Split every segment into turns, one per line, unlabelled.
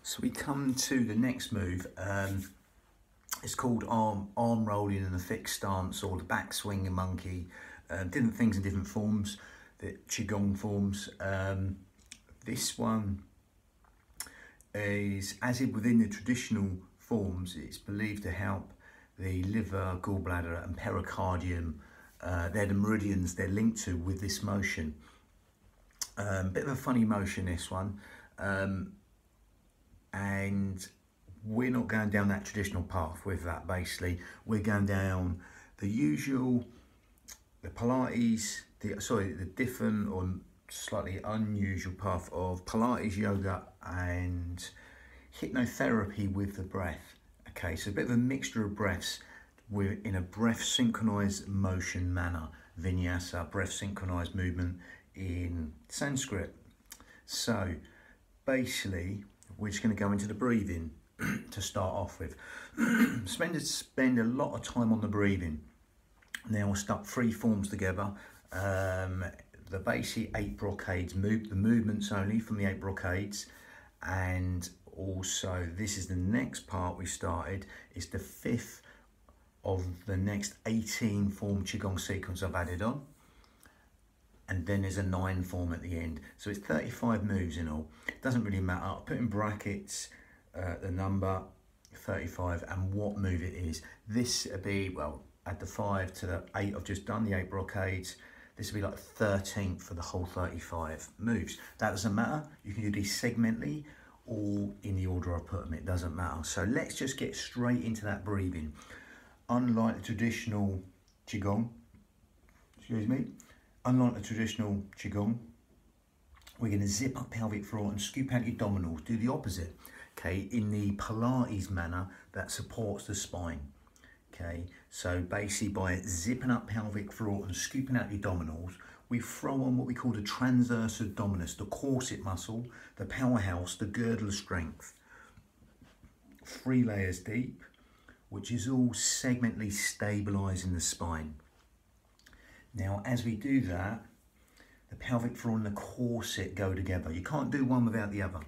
So we come to the next move. It's called arm rolling in a fixed stance, or the back swing and monkey. Different things in different forms, the qigong forms. This one is, as if within the traditional forms, it's believed to help the liver, gallbladder and pericardium. They're the meridians they're linked to with this motion. Bit of a funny motion, this one. And we're not going down that traditional path with that. Basically, we're going down the usual, the Pilates, the different or slightly unusual path of Pilates, yoga and hypnotherapy with the breath. Okay, so a bit of a mixture of breaths. We're in a breath synchronized motion manner, vinyasa, breath synchronized movement in Sanskrit. So basically, we're just going to go into the breathing to start off with. Spend a lot of time on the breathing. Now we'll start three forms together. The basic 8 brocades, the movements only from the 8 brocades, and also this is the next part we started. It's the 5th of the next 18 form qigong sequence I've added on. And then there's a 9 form at the end. So it's 35 moves in all. It doesn't really matter. I'll put in brackets the number 35 and what move it is. This would be, well, add the 5 to the 8 I've just done, the 8 brocades. This would be like 13th for the whole 35 moves. That doesn't matter. You can do these segmentally or in the order I put them. It doesn't matter. So let's just get straight into that breathing. Unlike the traditional qigong, unlike the traditional qigong, we're going to zip up pelvic floor and scoop out your abdominals. Do the opposite, okay, in the Pilates manner that supports the spine. Okay, so basically by zipping up pelvic floor and scooping out the abdominals, we throw on what we call the transverse abdominis, the corset muscle, the powerhouse, the girdle of strength. 3 layers deep, which is all segmentally stabilising the spine. Now, as we do that, the pelvic floor and the corset go together. You can't do one without the other.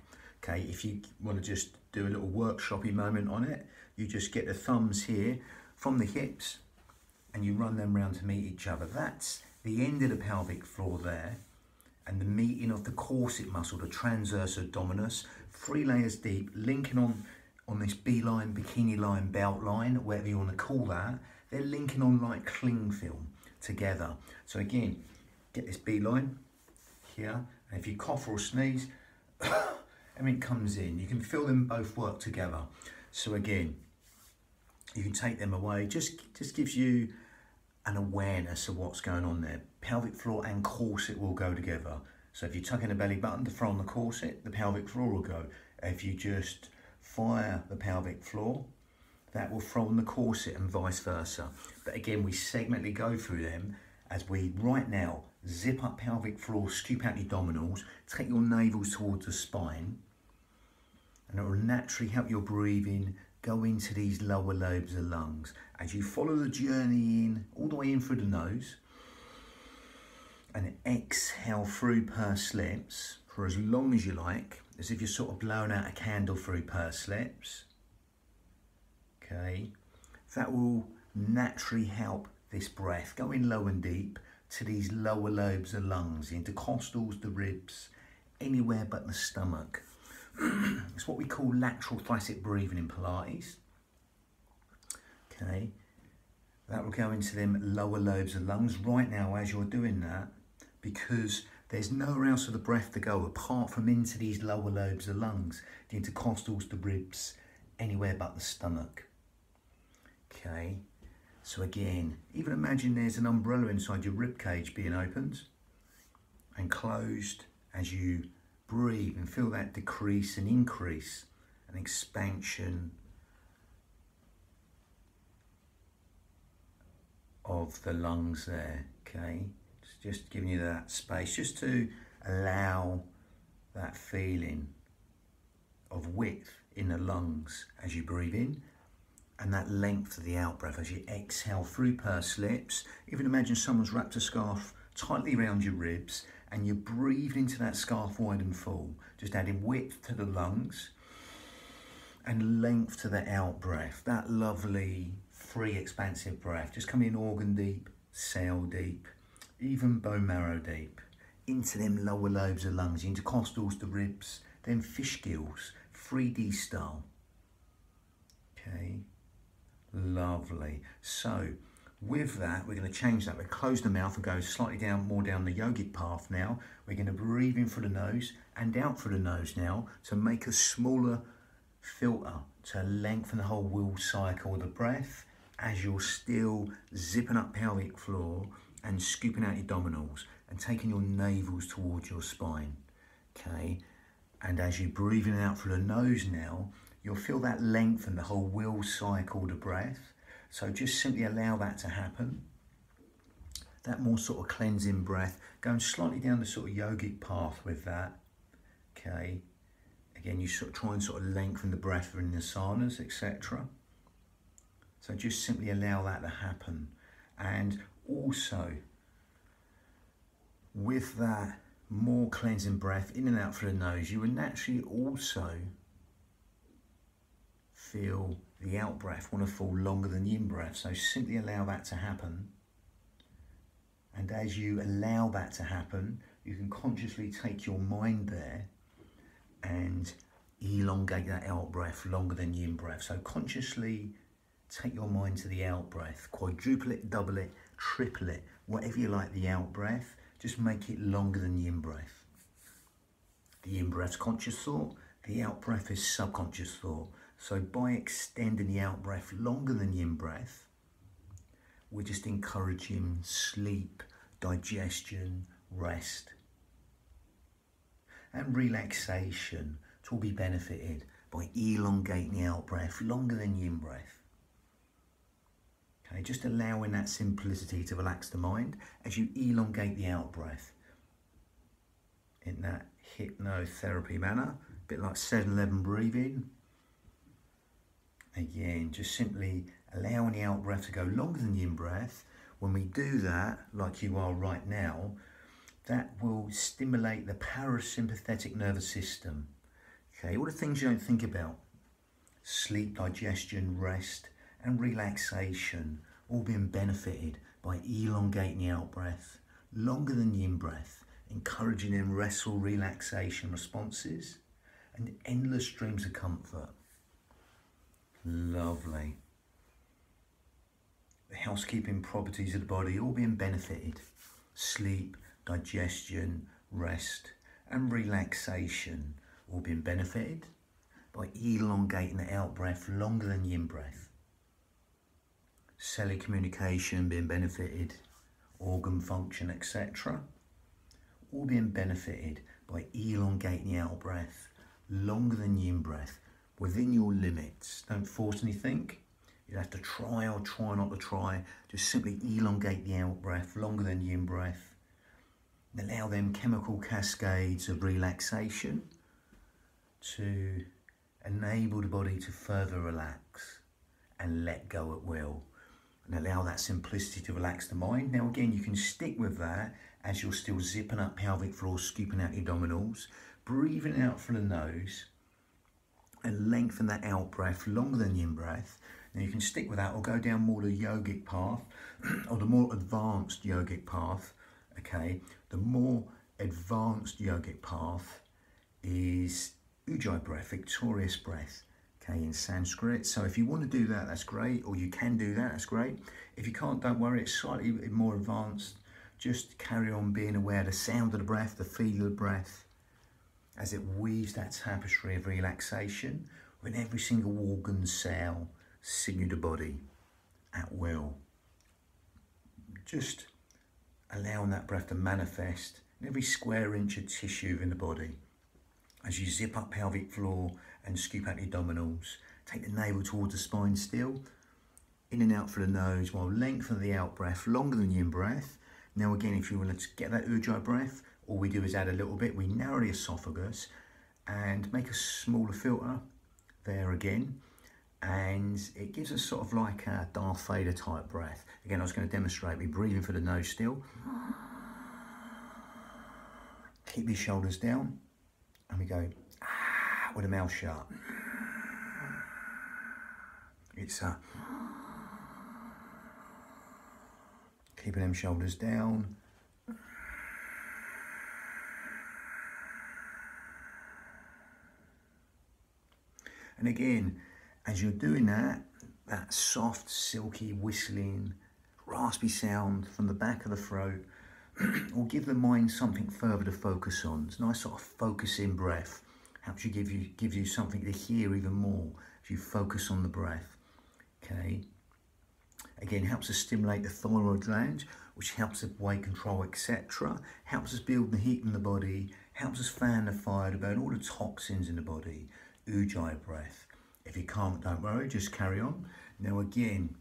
Okay, if you want to just do a little workshoppy moment on it, you just get the thumbs here from the hips and you run them round to meet each other. That's the end of the pelvic floor there, and the meeting of the corset muscle, the transverse abdominis, 3 layers deep, linking on this B-line, bikini line, belt line, whatever you want to call that. They're linking on like cling film together. So again, get this B-line here, and if you cough or sneeze, everything comes in. You can feel them both work together. So again, you can take them away. Just gives you an awareness of what's going on there. Pelvic floor and corset will go together. So if you tuck in the belly button to throw on the corset, the pelvic floor will go. If you just fire the pelvic floor, that will throw on the corset and vice versa. But again, we segmentally go through them as we right now zip up pelvic floor, scoop out the abdominals, take your navels towards the spine, and it will naturally help your breathing go into these lower lobes of the lungs. As you follow the journey in, all the way in through the nose, and exhale through pursed lips for as long as you like, as if you're sort of blowing out a candle through pursed lips. Okay, that will naturally help this breath go in low and deep to these lower lobes of lungs, the intercostals, the ribs, anywhere but the stomach. It's what we call lateral thoracic breathing in Pilates. Okay, that will go into them lower lobes of lungs right now as you're doing that, because there's nowhere else for the breath to go apart from into these lower lobes of lungs, the intercostals, the ribs, anywhere but the stomach. Okay, so again, even imagine there's an umbrella inside your rib cage being opened and closed as you breathe, and feel that decrease and increase and expansion of the lungs there. Okay, just giving you that space just to allow that feeling of width in the lungs as you breathe in, and that length of the out breath as you exhale through pursed lips. Even imagine someone's wrapped a scarf tightly around your ribs and you breathe into that scarf wide and full, just adding width to the lungs And length to the out breath, that lovely, free, expansive breath. Just come in organ deep, cell deep, even bone marrow deep, into them lower lobes of lungs, intercostals, the ribs, then fish gills, 3D style. Okay, lovely. So with that, we're going to change that. We'll close the mouth and go slightly down, more down the yogic path now. We're going to breathe in through the nose and out through the nose now to make a smaller filter to lengthen the whole will cycle of the breath as you're still zipping up pelvic floor and scooping out your abdominals and taking your navels towards your spine. Okay, and as you're breathing out through the nose now, you'll feel that lengthen the whole will cycle of the breath. So just simply allow that to happen. That more sort of cleansing breath, going slightly down the sort of yogic path with that. Okay. Again, you sort of try and sort of lengthen the breath in the asanas, etc. So just simply allow that to happen. And also, with that more cleansing breath in and out through the nose, you will naturally also feel the out breath want to fall longer than the in breath. So simply allow that to happen. And as you allow that to happen, you can consciously take your mind there and elongate that out breath longer than the in breath. So consciously take your mind to the out breath, quadruple it, double it, triple it, whatever you like the out breath, just make it longer than the in breath. The in breath's conscious thought, the out breath is subconscious thought. So by extending the out breath longer than the in breath, we're just encouraging sleep, digestion, rest, and relaxation to all be benefited by elongating the out breath longer than the in breath. Okay, just allowing that simplicity to relax the mind as you elongate the out breath in that hypnotherapy manner, a bit like 7-11 breathing. Again, just simply allowing the out breath to go longer than the in breath. When we do that, like you are right now, that will stimulate the parasympathetic nervous system. Okay, all the things you don't think about. Sleep, digestion, rest, and relaxation, all being benefited by elongating the out breath longer than the in breath, encouraging them restful relaxation responses and endless streams of comfort. Lovely. The housekeeping properties of the body all being benefited. Sleep, digestion, rest, and relaxation all being benefited by elongating the out breath longer than the in breath. Cellular communication being benefited, organ function, etc. all being benefited by elongating the out breath longer than the in breath, within your limits. Don't force anything. You have to try or try not to try. Just simply elongate the out breath longer than the in breath. And allow them chemical cascades of relaxation to enable the body to further relax and let go at will. And allow that simplicity to relax the mind. Now again, you can stick with that as you're still zipping up pelvic floor, scooping out your abdominals, breathing out through the nose, and lengthen that out breath longer than the in breath. Now you can stick with that or go down more the yogic path or the more advanced yogic path. Okay, the more advanced yogic path is Ujjayi breath, victorious breath, okay, in Sanskrit. So if you want to do that, that's great, or you can do that, that's great. If you can't, don't worry, it's slightly more advanced. Just carry on being aware of the sound of the breath, the feel of the breath, as it weaves that tapestry of relaxation when every single organ, cell, sinew of the body at will. Just allowing that breath to manifest in every square inch of tissue in the body. As you zip up pelvic floor and scoop out the abdominals, take the navel towards the spine still, in and out through the nose while lengthening the out breath longer than the in breath. Now again, if you want to get that Ujjayi breath, all we do is add a little bit. We narrow the esophagus and make a smaller filter there again. And it gives us sort of like a Darth Vader type breath. Again, I was going to demonstrate. We breathe in through the nose still. Keep your shoulders down. And we go with the mouth shut. It's keeping them shoulders down. And again, as you're doing that, that soft, silky, whistling, raspy sound from the back of the throat will give the mind something further to focus on. It's a nice sort of focusing breath. Helps you give you something to hear even more as you focus on the breath. Okay. Again, helps us stimulate the thyroid gland, which helps us weight control, etc. Helps us build the heat in the body. Helps us fan the fire to burn all the toxins in the body. Ujjayi breath. If you can't, don't worry, just carry on. Now again,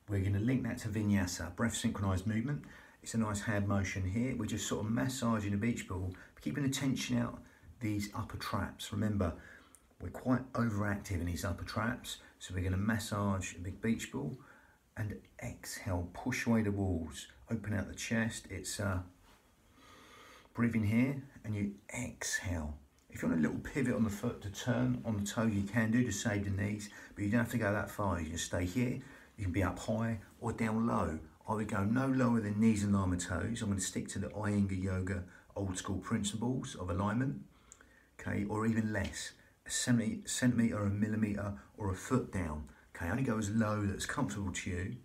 we're going to link that to vinyasa, breath synchronized movement. It's a nice hand motion here. We're just sort of massaging the beach ball, keeping the tension out these upper traps. Remember, we're quite overactive in these upper traps, so we're going to massage a big beach ball and exhale, push away the walls, open out the chest. It's breathing here, and you exhale. If you want a little pivot on the foot to turn on the toe, you can do to save the knees, but you don't have to go that far. You can stay here. You can be up high or down low. I would go no lower than knees and lama toes. I'm going to stick to the Iyengar Yoga old school principles of alignment, okay, or even less, a centimetre, a millimetre, or a foot down. Okay, only go as low that's comfortable to you.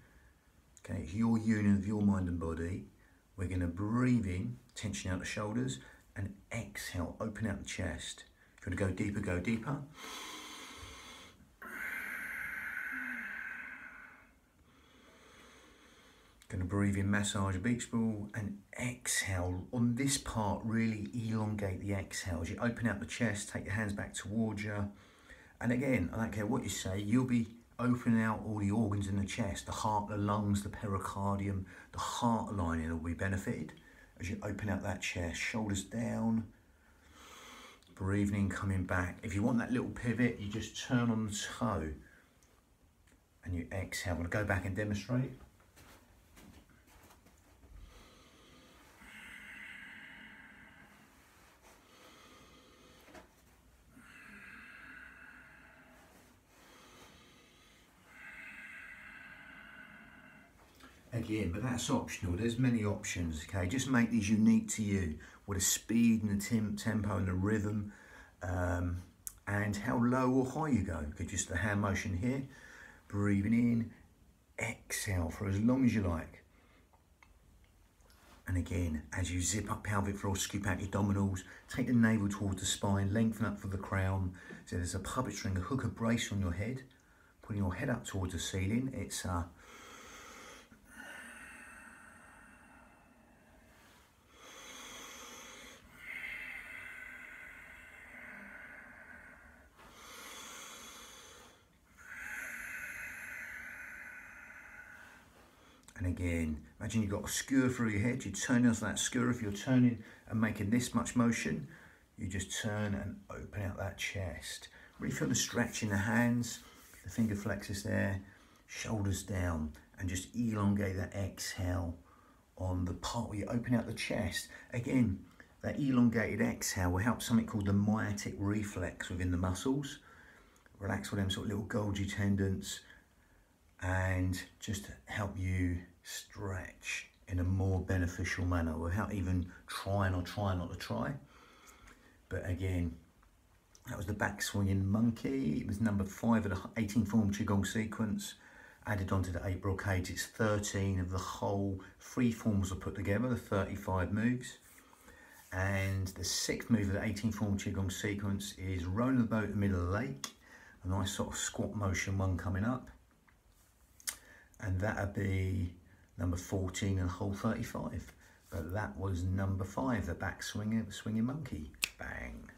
Okay, it's your union of your mind and body. We're going to breathe in, tension out the shoulders, and exhale, open out the chest. If you want to go deeper, go deeper. Going to breathe in, massage a beach ball, and exhale. On this part, really elongate the exhale. As you open out the chest, take your hands back towards you. And again, I don't care what you say, you'll be opening out all the organs in the chest, the heart, the lungs, the pericardium, the heart lining will be benefited. As you open out that chest, shoulders down, breathing in, coming back. If you want that little pivot, you just turn on the toe and you exhale. I'm going to go back and demonstrate. Again, but that's optional. There's many options, okay? Just make these unique to you with the speed and the tempo and the rhythm, and how low or high you go. Okay, just the hand motion here, breathing in, exhale for as long as you like. And again, as you zip up pelvic floor, scoop out your abdominals, take the navel towards the spine, lengthen up for the crown. So there's a puppet string, a hook, a brace on your head, putting your head up towards the ceiling. It's and again, imagine you've got a skewer through your head. You turn onto that skewer. If you're turning and making this much motion, you just turn and open out that chest. Really feel the stretch in the hands, the finger flexors there, shoulders down, and just elongate that exhale on the part where you open out the chest. Again, that elongated exhale will help something called the myotic reflex within the muscles. Relax all them sort of little Golgi tendons, and just help you stretch in a more beneficial manner without even trying or trying not to try. But again, that was the back swinging monkey. It was number 5 of the 18 form Qigong sequence. Added onto the 8 brocades, it's 13 of the whole 3 forms are put together, the 35 moves. And the 6th move of the 18 form Qigong sequence is rowing the boat in the middle of the lake. A nice sort of squat motion one coming up. And that'd be number 14 and whole 35. But that was number 5, the back swinging monkey. Bang.